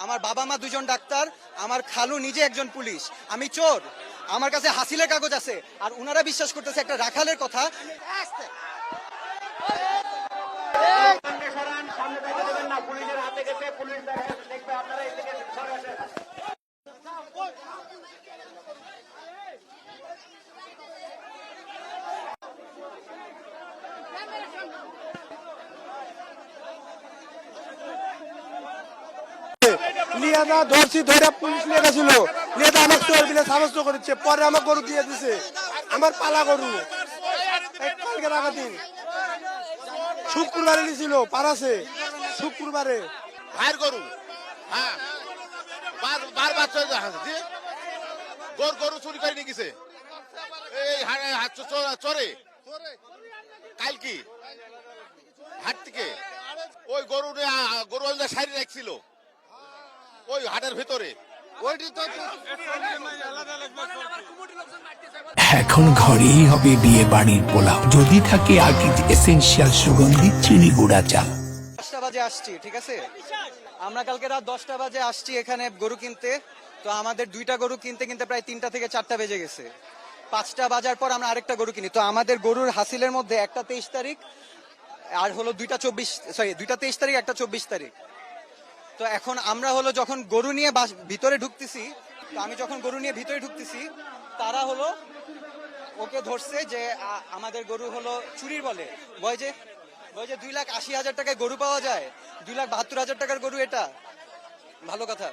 আমার বাবা মা দুজন ডাক্তার, আমার খালু নিজে একজন পুলিশ, আমি চোর, আমার কাছে হাসিলের কাগজ আছে, আর উনারা বিশ্বাস করতেছে একটা রাখালের কথা। লিয়াদা ধরছি ধরে পুলিশ নিয়ে গেছিল, লিয়াদা আমার চোর বিলে সাব্যস্ত করেছে, পরে আমার গরু দিয়ে দিছে, আমার পালা গরু কালকে রাখা দিন শুক্রবারে নিয়েছিল পারাছে, শুক্রবারে ভাইয়ের গরু। হ্যাঁ, বারবার গরু চুরি করে নিয়ে গেছে এই চরে কাল কি হাট থেকে ওই গরু সাইডে রাখছিল ওই হাটের ভিতরে। এখন ঘরেই হবে বিয়ে বাড়ির পোলাও, যদি থাকে আকিজ এসেনশিয়াল সুগন্ধি চিনি গুঁড়া চাল। 10টা বাজে আসছি, ঠিক আছে, আমরা কালকে রাত 10টা বাজে আসছি এখানে গরু কিনতে। তো আমাদের 2টা গরু কিনতে কিনতে প্রায় 3টা থেকে 4টা বেজে গেছে। 5টা বাজার পর আমরা আরেকটা গরু কিনি। তো আমাদের গরুর হাসিলের মধ্যে একটা 23 তারিখ আর হলো 2টা 23 তারিখ, একটা 24 তারিখ। তো এখন আমরা হলো যখন গরু নিয়ে ভিতরে ঢুকতেছি, তো আমি যখন গরু নিয়ে ভিতরে ঢুকতেছি, তারা হলো ওকে ধরছে যে আমাদের গরু হলো চুরির বলে, বয় যে 2,80,000 টাকায় গরু পাওয়া যায়, 2,72,000 টাকার গরু এটা, ভালো কথা।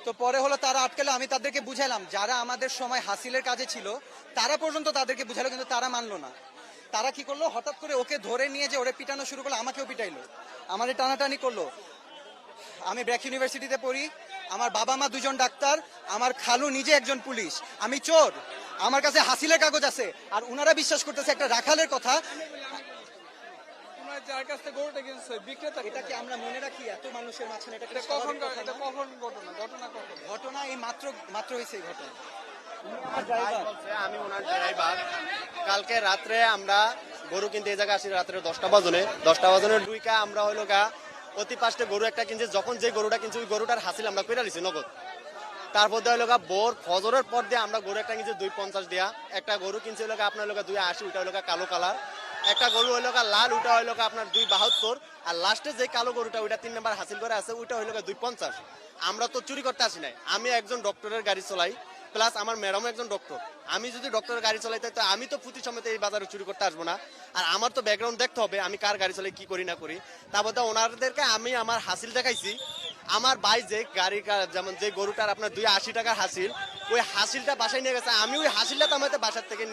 তো পরে হলো তারা আটকালো, আমি তাদেরকে বুঝাইলাম, যারা আমাদের সময় হাসিলের কাজে ছিল তারা পর্যন্ত তাদেরকে বুঝালো, কিন্তু তারা মানলো না। তারা কি করলো, হঠাৎ করে ওকে ধরে নিয়ে যে ওরে পিটানো শুরু করলো, আমাকেও পিটাইলো, আমাদের টানাটানি করলো। আমি ব্র্যাক ইউনিভার্সিটিতে পড়ি, আমার বাবা মা দুজন ডাক্তার, আমার খালু নিজে একজন পুলিশ, আমি চোর, আমার কাছে হাসিলের কাগজ আছে, আর উনারা বিশ্বাস করতেছে একটা রাখালের কথা। যার কাছ থেকে গরুটা কিনছে বিক্রেতা, এটাকে আমরা মনে রাখি এত মানুষের মাঝখানে? এটা কখন ঘটনা এই মাত্র হয়েছে এই ঘটনা। আমি ওনার ড্রাইভার। কালকে রাত্রে আমরা গরু কিনতে এই জায়গায় আসি রাত্রে 10টা বাজনে ডুইকা আমরা হইলো গা অতি পাশে গরু একটা কিনছে। যখন যে গরুটা কিনছে ওই গরুটার হাসিল আমরা কইরা লিছি নগদ। তারপর দিয়ে হইলো গা বোর ফজরের পর দিয়ে আমরা গরু একটা কিনছি 250 দিয়া। একটা গরু কিনছে হইলো গা আপনার হইলো গা 280, ওইটা হইলো গা কালো কালার। একটা গরু হইলো গা লাল, ওইটা হইলো গা আপনার 272। আর লাস্টে যে কালো গরুটা ওইটা 3 নাম্বার হাসিল করে আছে, ওইটা হইলো গা 250। আমরা তো চুরি করতে আসি নাই, আমি একজন ডক্টরের গাড়ি চলাই, প্লাস আমার ম্যাডাম একজন ডক্টর। আমি যদি ডক্টরের গাড়ি চালাইতে তো আমি তো প্রতি সময় এই বাজারে চুরি করতে আসবো না। আর আমার তো ব্যাকগ্রাউন্ড দেখতে হবে, আমি কার গাড়ি চালাই, কি করি না করি। তারপর তো ওনাদেরকে আমি আমার হাসিল দেখাইছি। আমার ভাই যে গাড়ি, যেমন যে গরুটার আপনার 280 টাকার হাসিল, ওই হাসিলটা বাসায় নিয়ে গেছে, আমি ওই হাসিলটা তো আমাদের বাসার থেকে